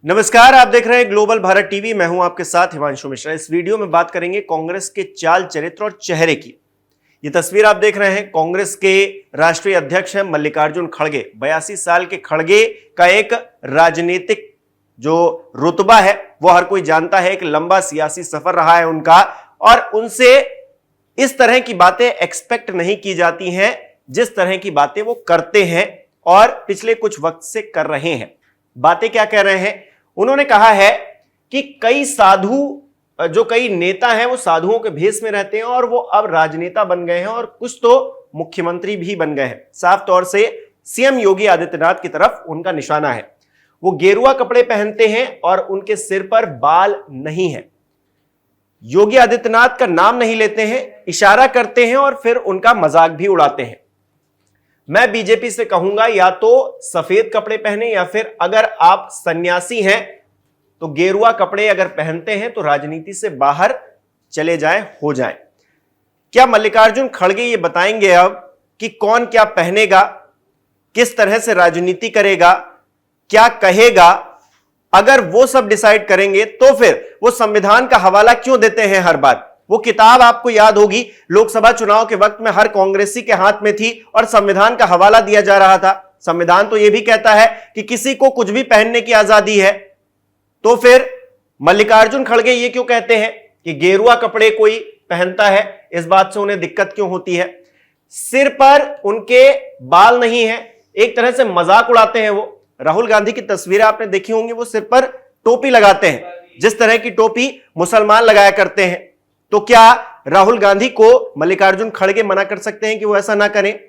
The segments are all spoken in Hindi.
नमस्कार, आप देख रहे हैं ग्लोबल भारत टीवी। मैं हूं आपके साथ हिमांशु मिश्रा। इस वीडियो में बात करेंगे कांग्रेस के चाल चरित्र और चेहरे की। ये तस्वीर आप देख रहे हैं, कांग्रेस के राष्ट्रीय अध्यक्ष हैं मल्लिकार्जुन खड़गे। 82 साल के खड़गे का एक राजनीतिक जो रुतबा है वो हर कोई जानता है। एक लंबा सियासी सफर रहा है उनका, और उनसे इस तरह की बातें एक्सपेक्ट नहीं की जाती हैं जिस तरह की बातें वो करते हैं और पिछले कुछ वक्त से कर रहे हैं। बातें क्या कह रहे हैं? उन्होंने कहा है कि कई साधु, जो कई नेता हैं वो साधुओं के भेष में रहते हैं और वो अब राजनेता बन गए हैं और कुछ तो मुख्यमंत्री भी बन गए हैं। साफ तौर से सीएम योगी आदित्यनाथ की तरफ उनका निशाना है। वो गेरुआ कपड़े पहनते हैं और उनके सिर पर बाल नहीं है। योगी आदित्यनाथ का नाम नहीं लेते हैं, इशारा करते हैं और फिर उनका मजाक भी उड़ाते हैं। मैं बीजेपी से कहूंगा, या तो सफेद कपड़े पहने या फिर अगर आप सन्यासी हैं तो गेरुआ कपड़े अगर पहनते हैं तो राजनीति से बाहर चले जाएं, हो जाएं। क्या मल्लिकार्जुन खड़गे ये बताएंगे अब कि कौन क्या पहनेगा, किस तरह से राजनीति करेगा, क्या कहेगा? अगर वो सब डिसाइड करेंगे तो फिर वो संविधान का हवाला क्यों देते हैं हर बार? वो किताब आपको याद होगी, लोकसभा चुनाव के वक्त में हर कांग्रेसी के हाथ में थी और संविधान का हवाला दिया जा रहा था। संविधान तो यह भी कहता है कि किसी को कुछ भी पहनने की आजादी है। तो फिर मल्लिकार्जुन खड़गे ये क्यों कहते हैं कि गेरुआ कपड़े कोई पहनता है, इस बात से उन्हें दिक्कत क्यों होती है? सिर पर उनके बाल नहीं है, एक तरह से मजाक उड़ाते हैं वो। राहुल गांधी की तस्वीरें आपने देखी होंगी, वो सिर पर टोपी लगाते हैं, जिस तरह की टोपी मुसलमान लगाया करते हैं। तो क्या राहुल गांधी को मल्लिकार्जुन खड़गे मना कर सकते हैं कि वो ऐसा ना करें?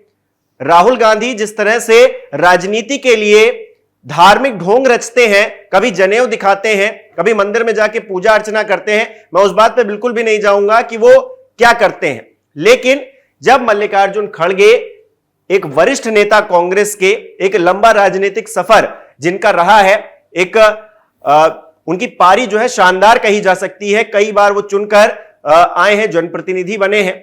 राहुल गांधी जिस तरह से राजनीति के लिए धार्मिक ढोंग रचते हैं, कभी जनेऊ दिखाते हैं, कभी मंदिर में जाके पूजा अर्चना करते हैं, मैं उस बात पे बिल्कुल भी नहीं जाऊंगा कि वो क्या करते हैं। लेकिन जब मल्लिकार्जुन खड़गे, एक वरिष्ठ नेता कांग्रेस के, एक लंबा राजनीतिक सफर जिनका रहा है, एक उनकी पारी जो है शानदार कही जा सकती है। कई बार वो चुनकर आए हैं, जनप्रतिनिधि बने हैं,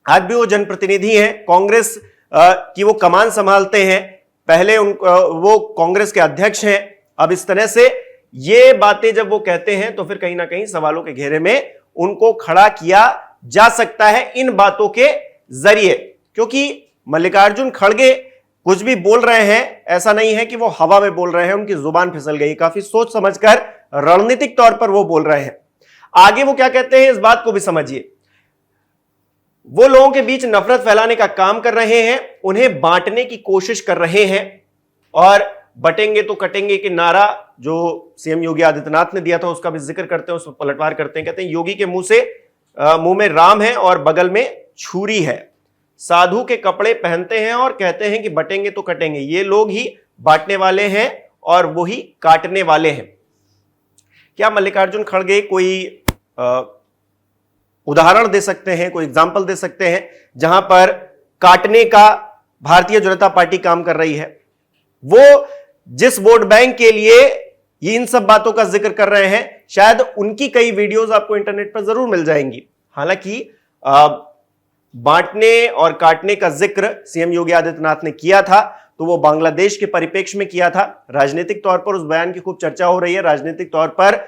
आज भी वो जनप्रतिनिधि हैं, कांग्रेस की वो कमान संभालते हैं। पहले वो कांग्रेस के अध्यक्ष हैं। अब इस तरह से ये बातें जब वो कहते हैं तो फिर कहीं ना कहीं सवालों के घेरे में उनको खड़ा किया जा सकता है इन बातों के जरिए, क्योंकि मल्लिकार्जुन खड़गे कुछ भी बोल रहे हैं, ऐसा नहीं है कि वो हवा में बोल रहे हैं, उनकी जुबान फिसल गई। काफी सोच समझकर रणनीतिक तौर पर वो बोल रहे हैं। आगे वो क्या कहते हैं इस बात को भी समझिए। वो लोगों के बीच नफरत फैलाने का काम कर रहे हैं, उन्हें बांटने की कोशिश कर रहे हैं, और बटेंगे तो कटेंगे के नारा जो सीएम योगी आदित्यनाथ ने दिया था उसका भी जिक्र करते हैं, उस पर पलटवार करते हैं। कहते हैं योगी के मुंह में राम है और बगल में छुरी है। साधु के कपड़े पहनते हैं और कहते हैं कि बटेंगे तो कटेंगे। ये लोग ही बांटने वाले हैं और वो ही काटने वाले हैं। क्या मल्लिकार्जुन खड़गे कोई उदाहरण दे सकते हैं, कोई एग्जाम्पल दे सकते हैं जहां पर काटने का भारतीय जनता पार्टी काम कर रही है? वो जिस वोट बैंक के लिए ये इन सब बातों का जिक्र कर रहे हैं, शायद उनकी कई वीडियोस आपको इंटरनेट पर जरूर मिल जाएंगी। हालांकि बांटने और काटने का जिक्र सीएम योगी आदित्यनाथ ने किया था तो वो बांग्लादेश के परिप्रेक्ष्य में किया था। राजनीतिक तौर पर उस बयान की खूब चर्चा हो रही है, राजनीतिक तौर पर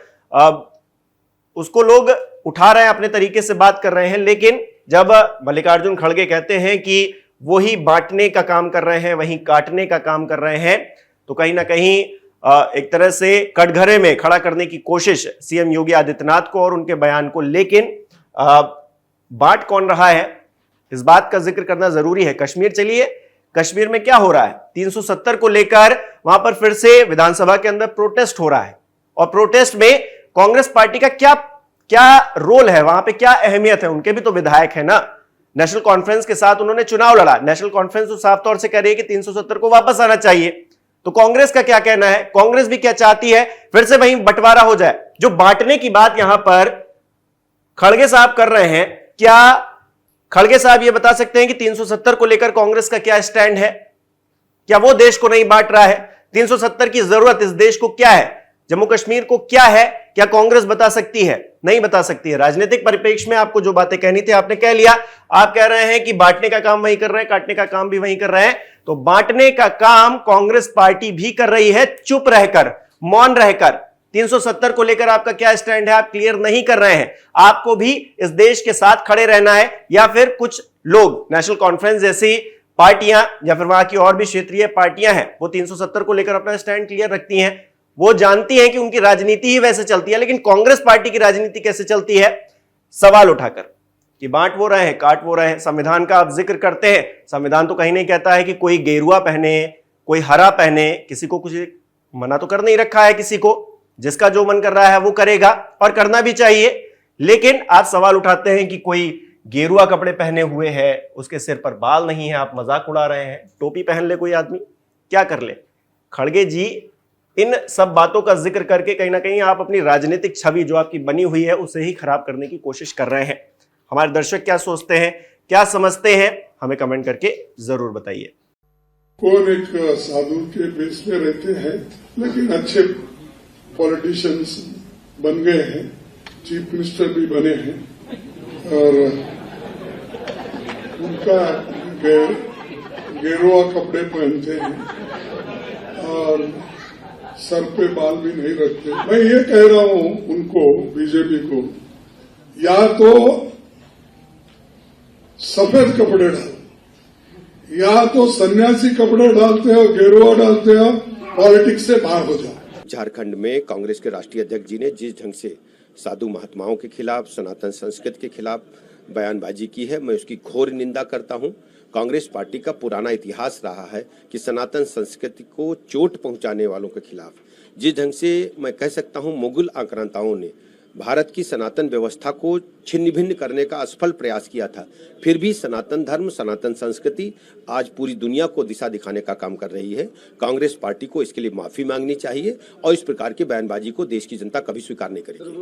उसको लोग उठा रहे हैं, अपने तरीके से बात कर रहे हैं। लेकिन जब मल्लिकार्जुन खड़गे कहते हैं कि वही बांटने का काम कर रहे हैं, वही काटने का काम कर रहे हैं, तो कहीं ना कहीं एक तरह से कटघरे में खड़ा करने की कोशिश सीएम योगी आदित्यनाथ को और उनके बयान को। लेकिन बांट कौन रहा है, इस बात का जिक्र करना जरूरी है। कश्मीर चलिए, कश्मीर में क्या हो रहा है? 370 को लेकर वहां पर फिर से विधानसभा के अंदर प्रोटेस्ट हो रहा है, और प्रोटेस्ट में कांग्रेस पार्टी का क्या रोल है, वहां पे क्या अहमियत है? उनके भी तो विधायक है ना। नेशनल कॉन्फ्रेंस के साथ उन्होंने चुनाव लड़ा। नेशनल कॉन्फ्रेंस तो साफ तौर से कह रही है कि 370 को वापस आना चाहिए। तो कांग्रेस का क्या कहना है? कांग्रेस भी क्या चाहती है? फिर से वहीं बंटवारा हो जाए। जो बांटने की बात यहां पर खड़गे साहब कर रहे हैं, क्या खड़गे साहब ये बता सकते हैं कि 370 को लेकर कांग्रेस का क्या स्टैंड है? क्या वो देश को नहीं बांट रहा है? 370 की जरूरत इस देश को क्या है? जम्मू कश्मीर को क्या है? क्या कांग्रेस बता सकती है? नहीं बता सकती है। राजनीतिक परिप्रेक्ष्य में आपको जो बातें कहनी थी आपने कह लिया। आप कह रहे हैं कि बांटने का काम वही कर रहे हैं, काटने का काम भी वही कर रहे हैं। तो बांटने का काम कांग्रेस पार्टी भी कर रही है, चुप रहकर, मौन रहकर। 370 को लेकर आपका क्या स्टैंड है, आप क्लियर नहीं कर रहे हैं। आपको भी इस देश के साथ खड़े रहना है, या फिर कुछ लोग नेशनल कॉन्फ्रेंस जैसी पार्टियां या फिर वहां की और भी क्षेत्रीय पार्टियां हैं, वो 370 को लेकर अपना स्टैंड क्लियर रखती हैं। वो जानती हैं कि उनकी राजनीति ही वैसे चलती है, लेकिन कांग्रेस पार्टी की राजनीति कैसे चलती है, सवाल उठाकर कि बांट वो रहे हैं, काट वो रहे हैं। संविधान का आप जिक्र करते हैं, संविधान तो कहीं नहीं कहता है कि कोई गेरुआ पहने, कोई हरा पहने, किसी को कुछ मना तो कर नहीं रखा है। किसी को जिसका जो मन कर रहा है वो करेगा, और करना भी चाहिए। लेकिन आप सवाल उठाते हैं कि कोई गेरुआ कपड़े पहने हुए है, उसके सिर पर बाल नहीं है, आप मजाक उड़ा रहे हैं। टोपी पहन ले कोई आदमी, क्या कर ले। खड़गे जी, इन सब बातों का जिक्र करके कहीं ना कहीं आप अपनी राजनीतिक छवि जो आपकी बनी हुई है उसे ही खराब करने की कोशिश कर रहे हैं। हमारे दर्शक क्या सोचते हैं, क्या समझते हैं, हमें कमेंट करके जरूर बताइए। कौन एक साधु के बेस में रहते हैं, लेकिन अच्छे पॉलिटिशियंस बन गए हैं, चीफ मिनिस्टर भी बने हैं, और उनका गेरुआ कपड़े पहनते हैं और सर पे बाल भी नहीं रखते। मैं ये कह रहा हूं उनको, बीजेपी को, या तो सफेद कपड़े डालो, या तो सन्यासी कपड़े डालते हो, गेरुआ डालते हो, पॉलिटिक्स से बाहर हो जाओ। झारखंड में कांग्रेस के राष्ट्रीय अध्यक्ष जी ने जिस ढंग से साधु महात्माओं के खिलाफ, सनातन संस्कृति के खिलाफ बयानबाजी की है, मैं उसकी घोर निंदा करता हूं। कांग्रेस पार्टी का पुराना इतिहास रहा है कि सनातन संस्कृति को चोट पहुंचाने वालों के खिलाफ, जिस ढंग से मैं कह सकता हूं मुगल आक्रांताओं ने भारत की सनातन व्यवस्था को छिन्न भिन्न करने का असफल प्रयास किया था, फिर भी सनातन धर्म, सनातन संस्कृति आज पूरी दुनिया को दिशा दिखाने का काम कर रही है। कांग्रेस पार्टी को इसके लिए माफी मांगनी चाहिए, और इस प्रकार की बयानबाजी को देश की जनता कभी स्वीकार नहीं करेगी।